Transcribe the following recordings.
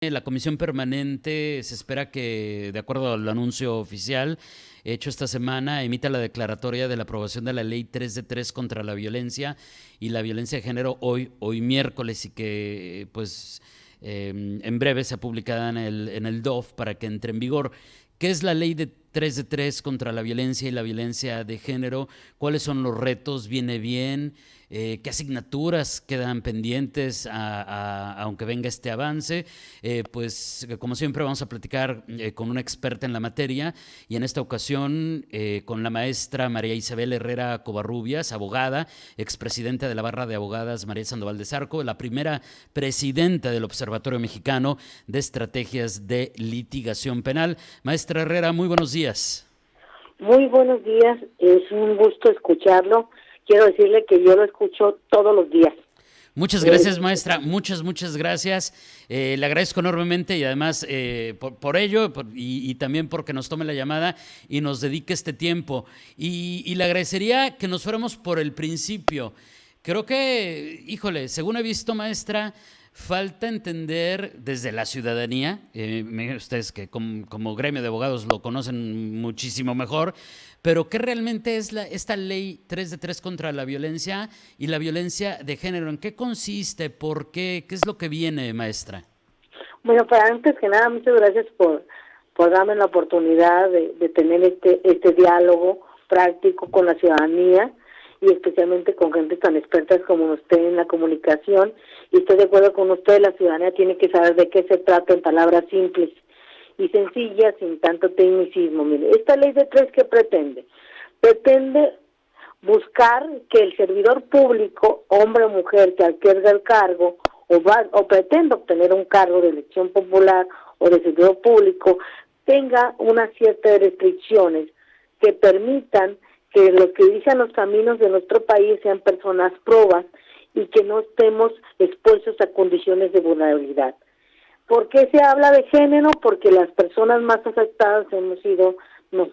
La comisión permanente se espera que, de acuerdo al anuncio oficial hecho esta semana, emita la declaratoria de la aprobación de la ley 3 de 3 contra la violencia y la violencia de género hoy miércoles y que en breve sea publicada en el DOF para que entre en vigor. ¿Qué es la ley de 3 de 3 contra la violencia y la violencia de género? ¿Cuáles son los retos? ¿Viene bien? ¿Qué asignaturas quedan pendientes aunque venga este avance? Como siempre vamos a platicar con una experta en la materia y en esta ocasión con la maestra María Isabel Herrera Covarrubias, abogada, expresidenta de la Barra de Abogadas María Sandoval de Zarco, la primera presidenta del Observatorio Mexicano de Estrategias de Litigación Penal. Maestra Herrera, muy buenos días. Muy buenos días, es un gusto escucharlo. Quiero decirle que yo lo escucho todos los días. Muchas gracias, maestra, muchas gracias. Le agradezco enormemente y además por ello y también porque nos tome la llamada y nos dedique este tiempo. Y le agradecería que nos fuéramos por el principio. Creo que, híjole, según he visto, maestra, falta entender desde la ciudadanía, ustedes que como gremio de abogados lo conocen muchísimo mejor, pero ¿qué realmente es esta ley 3 de 3 contra la violencia y la violencia de género? ¿En qué consiste? ¿Por qué? ¿Qué es lo que viene, maestra? Bueno, para antes que nada, muchas gracias por darme la oportunidad de tener este diálogo práctico con la ciudadanía y especialmente con gente tan expertas como usted en la comunicación. Y estoy de acuerdo con usted, la ciudadanía tiene que saber de qué se trata en palabras simples y sencillas, sin tanto tecnicismo. Mire, esta ley de tres, ¿qué pretende? Pretende buscar que el servidor público, hombre o mujer, que adquiera el cargo o pretenda obtener un cargo de elección popular o de servidor público, tenga una serie de restricciones que permitan que los que dirijan los caminos de nuestro país sean personas probas y que no estemos expuestos a condiciones de vulnerabilidad. ¿Por qué se habla de género? Porque las personas más afectadas hemos sido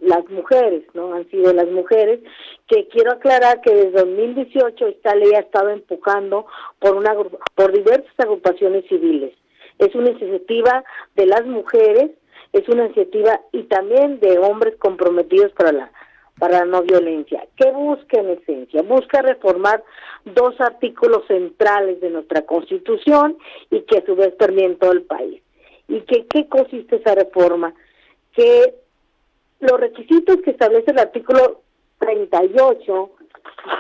las mujeres, ¿no? Han sido las mujeres, que quiero aclarar que desde 2018 esta ley ha estado empujando por diversas agrupaciones civiles. Es una iniciativa de las mujeres, es una iniciativa y también de hombres comprometidos para la no violencia. ¿Qué busca en esencia? Busca reformar dos artículos centrales de nuestra Constitución y que a su vez permiten todo el país. ¿Y qué consiste esa reforma? Que los requisitos que establece el artículo 38,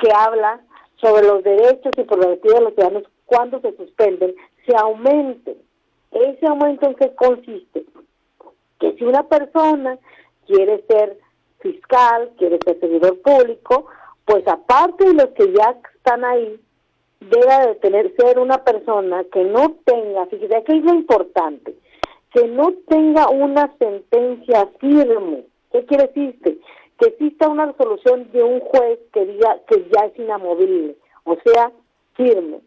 que habla sobre los derechos y prerrogativas de los ciudadanos cuando se suspenden, se aumenten. ¿Ese aumento en qué consiste? Que si una persona quiere ser fiscal, quiere ser servidor público, pues aparte de los que ya están ahí, debe de ser una persona que no tenga, fíjese, aquí es lo importante, que no tenga una sentencia firme. ¿Qué quiere decir? Que exista una resolución de un juez que diga que ya es inamovible, o sea, firme,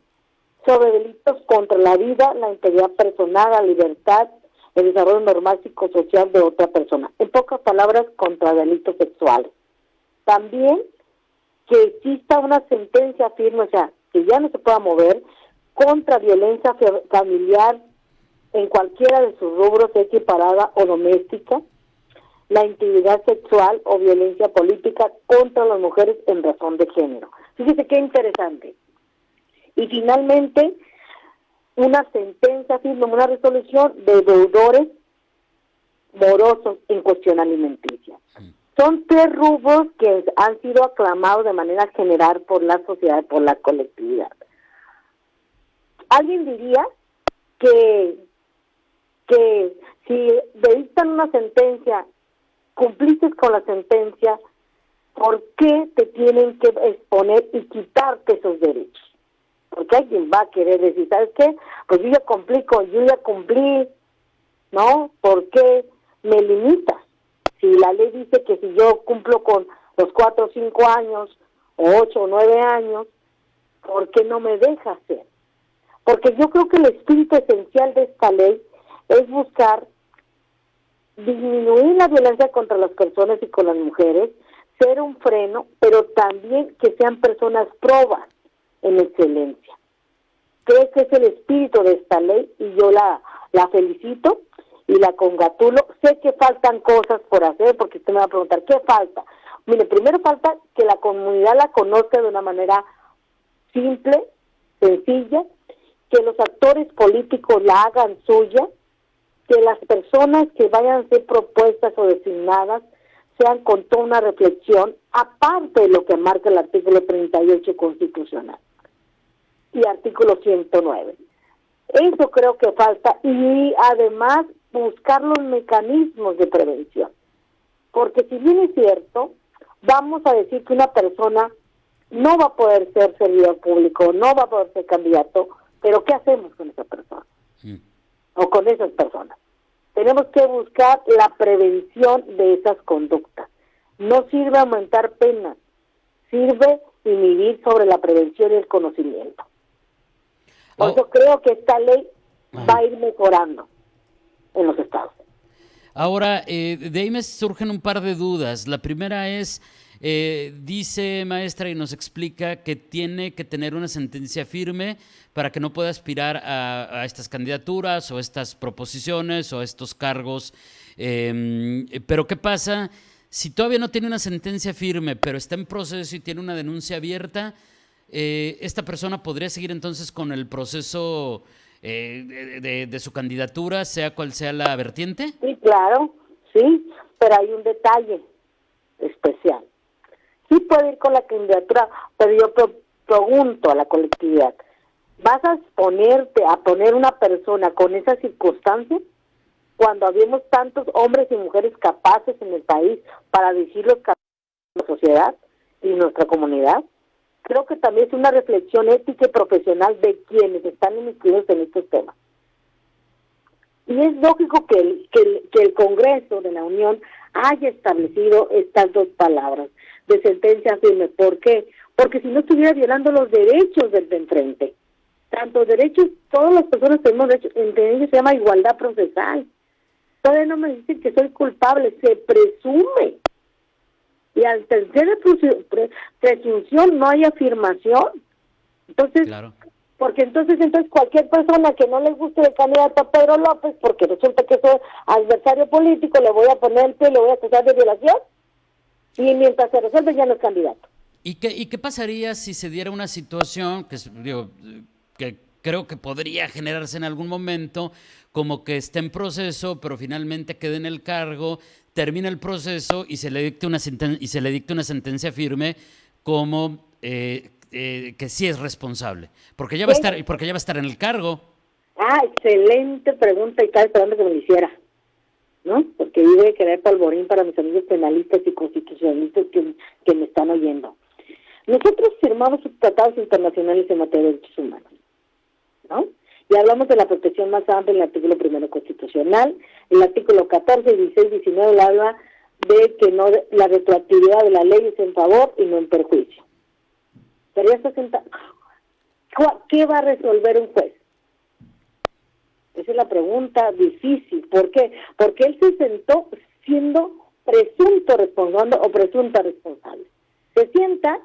sobre delitos contra la vida, la integridad personal, la libertad, el desarrollo normal psicosocial de otra persona. En pocas palabras, contra delitos sexuales. También que exista una sentencia firme, o sea, que ya no se pueda mover, contra violencia familiar en cualquiera de sus rubros, equiparada o doméstica, la integridad sexual o violencia política contra las mujeres en razón de género. Fíjese qué interesante. Y finalmente, una sentencia firme, una resolución de deudores morosos en cuestión alimenticia. Son tres rubros que han sido aclamados de manera general por la sociedad, por la colectividad. Alguien diría que si dictan una sentencia, cumpliste con la sentencia, ¿por qué te tienen que exponer y quitarte esos derechos? Porque alguien va a querer decir, ¿sabes qué? Pues yo ya cumplí, ¿no? ¿Por qué me limitas? Si la ley dice que si yo cumplo con los 4 o 5 años, o 8 o 9 años, ¿por qué no me deja hacer? Porque yo creo que el espíritu esencial de esta ley es buscar disminuir la violencia contra las personas y con las mujeres, ser un freno, pero también que sean personas probas en excelencia. Creo que es el espíritu de esta ley y yo la felicito y la congratulo. Sé que faltan cosas por hacer, porque usted me va a preguntar, ¿qué falta? Mire, primero falta que la comunidad la conozca de una manera simple, sencilla, que los actores políticos la hagan suya, que las personas que vayan a ser propuestas o designadas sean con toda una reflexión, aparte de lo que marca el artículo 38 constitucional y artículo 109. Eso creo que falta, y además buscar los mecanismos de prevención. Porque si bien es cierto, vamos a decir que una persona no va a poder ser servidor público, no va a poder ser candidato, pero ¿qué hacemos con esa persona? O con esas personas. Tenemos que buscar la prevención de esas conductas. No sirve aumentar penas, sirve inhibir sobre la prevención y el conocimiento. Por eso creo que esta ley va a ir mejorando en los estados. Ahora, de ahí me surgen un par de dudas. La primera es, dice maestra y nos explica que tiene que tener una sentencia firme para que no pueda aspirar a estas candidaturas o estas proposiciones o estos cargos. Pero ¿qué pasa si todavía no tiene una sentencia firme, pero está en proceso y tiene una denuncia abierta? ¿Esta persona podría seguir entonces con el proceso de su candidatura, sea cual sea la vertiente? Sí, claro, sí, pero hay un detalle especial. Sí puede ir con la candidatura, pero yo pregunto a la colectividad, ¿vas a ponerte a poner una persona con esas circunstancias cuando habemos tantos hombres y mujeres capaces en el país para dirigir los caminos de la sociedad y nuestra comunidad? Creo que también es una reflexión ética y profesional de quienes están inmiscuidos en estos temas. Y es lógico que el Congreso de la Unión haya establecido estas dos palabras de sentencia firme. ¿Por qué? Porque si no estuviera violando los derechos del de enfrente. Tanto derechos, todas las personas tenemos derechos, entre ellos se llama igualdad procesal. Todavía no me dicen que soy culpable, se presume. Y al tener presunción no hay afirmación. Entonces, claro. Porque entonces cualquier persona que no le guste el candidato a Pedro López, porque resulta que soy adversario político, le voy a poner el pie y le voy a acusar de violación, y mientras se resuelve ya no es candidato. ¿Y qué pasaría si se diera una situación que creo que podría generarse en algún momento, como que esté en proceso, pero finalmente quede en el cargo, termina el proceso y se le dicte una sentencia firme como que sí es responsable, porque ya va a estar en el cargo? Ah, excelente pregunta, y estaba esperando que me lo hiciera, ¿no? Porque yo voy a querer polvorín para mis amigos penalistas y constitucionalistas que me están oyendo. Nosotros firmamos tratados internacionales en materia de derechos humanos, ¿no? Y hablamos de la protección más amplia en el artículo 1 constitucional. El artículo 14, 16, 19 habla de que la retroactividad de la ley es en favor y no en perjuicio. Pero ya está sentado. ¿Qué va a resolver un juez? Esa es la pregunta difícil. ¿Por qué? Porque él se sentó siendo presunto responsable o presunta responsable. Se sienta,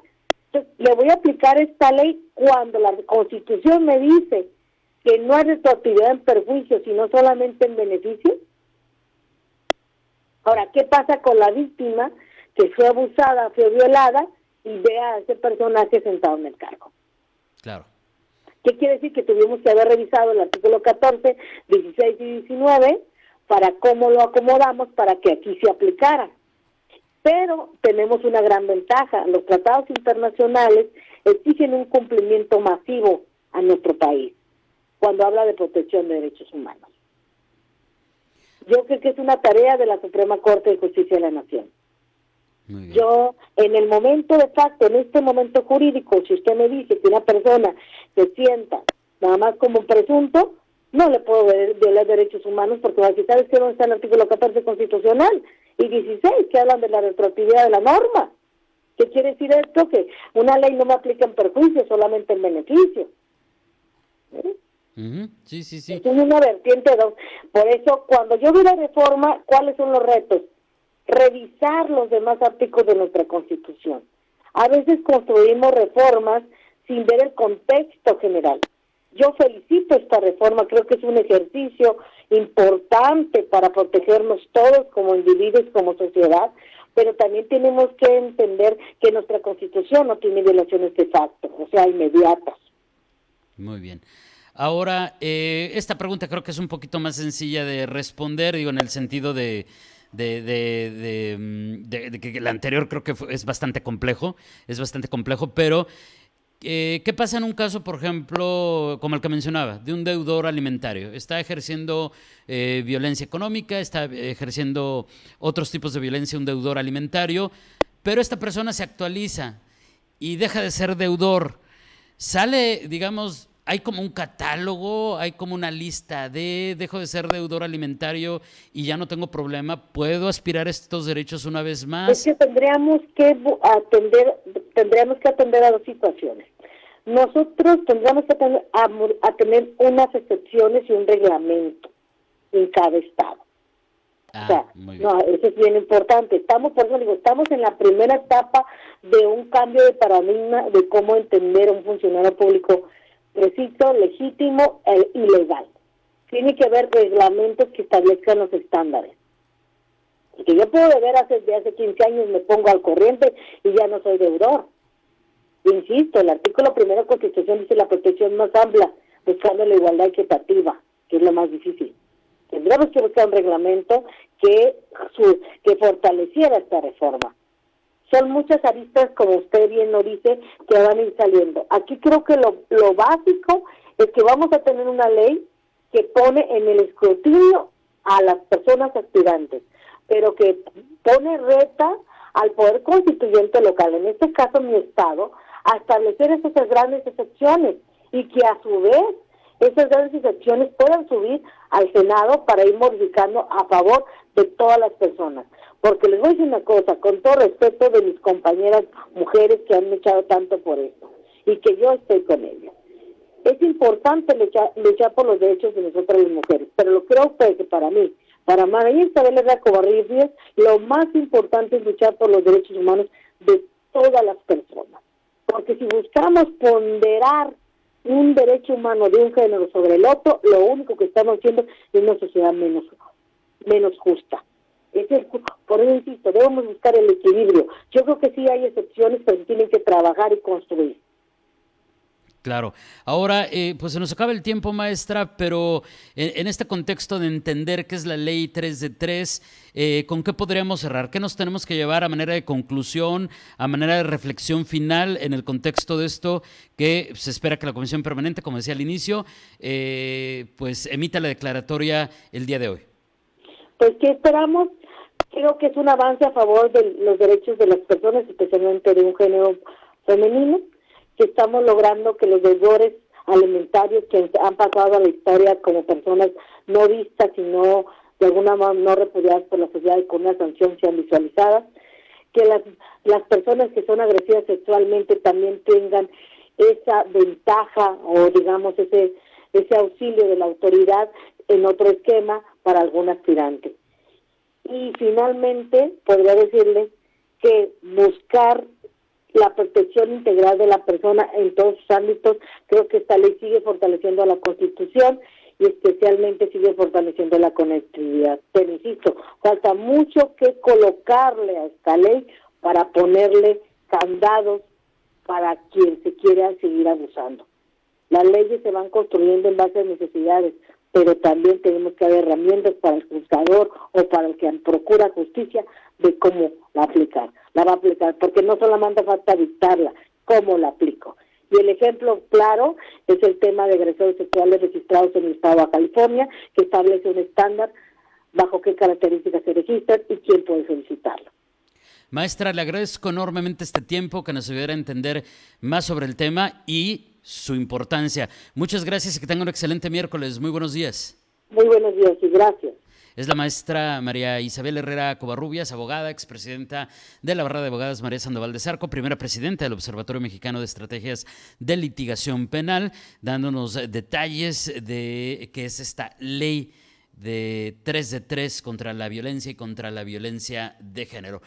le voy a aplicar esta ley cuando la Constitución me dice que no hay retroactividad en perjuicio, sino solamente en beneficio. Ahora, ¿qué pasa con la víctima que fue abusada, fue violada y ve a ese personaje sentado en el cargo? Claro. ¿Qué quiere decir? Que tuvimos que haber revisado el artículo 14, 16 y 19 para cómo lo acomodamos para que aquí se aplicara. Pero tenemos una gran ventaja. Los tratados internacionales exigen un cumplimiento masivo a nuestro país cuando habla de protección de derechos humanos. Yo creo que es una tarea de la Suprema Corte de Justicia de la Nación. Muy bien. Yo, en el momento de facto, en este momento jurídico, si usted me dice que una persona se sienta nada más como un presunto, no le puedo violar derechos humanos, porque va a decir, ¿sabes qué? ¿Dónde está el artículo 14 constitucional? Y 16, que hablan de la retroactividad de la norma. ¿Qué quiere decir esto? Que una ley no me aplica en perjuicio, solamente en beneficio. Uh-huh. Sí. Es una vertiente. Por eso, cuando yo vi la reforma, ¿cuáles son los retos? Revisar los demás artículos de nuestra Constitución. A veces construimos reformas sin ver el contexto general. Yo felicito esta reforma, creo que es un ejercicio importante para protegernos todos como individuos, como sociedad, pero también tenemos que entender que nuestra Constitución no tiene violaciones de facto, o sea, inmediatas. Muy bien. Ahora, esta pregunta creo que es un poquito más sencilla de responder, digo, en el sentido de que la anterior creo que es bastante complejo, pero ¿qué pasa en un caso, por ejemplo, como el que mencionaba, de un deudor alimentario? Está ejerciendo violencia económica, está ejerciendo otros tipos de violencia, un deudor alimentario, pero esta persona se actualiza y deja de ser deudor. Sale, digamos, hay como un catálogo, hay como una lista de dejo de ser deudor alimentario y ya no tengo problema, ¿puedo aspirar a estos derechos una vez Es más? que tendríamos que atender a dos situaciones. Nosotros tendríamos que a tener unas excepciones y un reglamento en cada estado. O sea, Muy bien. no, eso es bien importante. Por eso digo, estamos en la primera etapa de un cambio de paradigma de cómo entender a un funcionario público preciso, legítimo y legal. Tiene que haber reglamentos que establezcan los estándares. Porque yo puedo deber de hace 15 años, me pongo al corriente y ya no soy deudor. Insisto, el artículo primero de la Constitución dice la protección más amplia, buscando la igualdad equitativa, que es lo más difícil. Tendríamos que buscar un reglamento que fortaleciera esta reforma. Son muchas aristas, como usted bien lo dice, que van a ir saliendo. Aquí creo que lo básico es que vamos a tener una ley que pone en el escrutinio a las personas aspirantes, pero que pone reta al Poder Constituyente local, en este caso mi estado, a establecer esas grandes excepciones y que a su vez esas grandes excepciones puedan subir al Senado para ir modificando a favor de todas las personas. Porque les voy a decir una cosa, con todo respeto de mis compañeras mujeres que han luchado tanto por esto y que yo estoy con ellas. Es importante luchar por los derechos de nosotras las mujeres, pero lo creo que para mí, para María Isabel Herrera Covarrubias, lo más importante es luchar por los derechos humanos de todas las personas. Porque si buscamos ponderar un derecho humano de un género sobre el otro, lo único que estamos haciendo es una sociedad menos justa. Por eso insisto, debemos buscar el equilibrio. Yo creo que sí hay excepciones, pero se tienen que trabajar y construir. Claro. Ahora, pues se nos acaba el tiempo, maestra, pero en este contexto de entender qué es la ley 3 de 3, ¿con qué podríamos cerrar? ¿Qué nos tenemos que llevar a manera de conclusión, a manera de reflexión final en el contexto de esto que se espera que la Comisión Permanente, como decía al inicio, pues emita la declaratoria el día de hoy? Pues, ¿qué esperamos? Creo que es un avance a favor de los derechos de las personas, especialmente de un género femenino, que estamos logrando que los deudores alimentarios que han pasado a la historia como personas no vistas y no, de alguna manera, no repudiadas por la sociedad y con una sanción sean visualizadas, que las personas que son agresivas sexualmente también tengan esa ventaja o digamos ese auxilio de la autoridad en otro esquema para algún aspirante. Y finalmente, podría decirle que buscar la protección integral de la persona en todos sus ámbitos, creo que esta ley sigue fortaleciendo a la Constitución y especialmente sigue fortaleciendo la conectividad. Pero insisto, falta mucho que colocarle a esta ley para ponerle candados para quien se quiera seguir abusando. Las leyes se van construyendo en base a necesidades, pero también tenemos que haber herramientas para el juzgador o para el que procura justicia de cómo la va a aplicar, porque no solamente falta dictarla, cómo la aplico. Y el ejemplo claro es el tema de agresores sexuales registrados en el estado de California, que establece un estándar bajo qué características se registran y quién puede solicitarlo. Maestra, le agradezco enormemente este tiempo que nos ayudará a entender más sobre el tema y su importancia. Muchas gracias y que tenga un excelente miércoles. Muy buenos días. Muy buenos días y gracias. Es la maestra María Isabel Herrera Covarrubias, abogada, expresidenta de la Barra de Abogadas María Sandoval de Zarco, primera presidenta del Observatorio Mexicano de Estrategias de Litigación Penal, dándonos detalles de qué es esta ley de 3 de 3 contra la violencia y contra la violencia de género.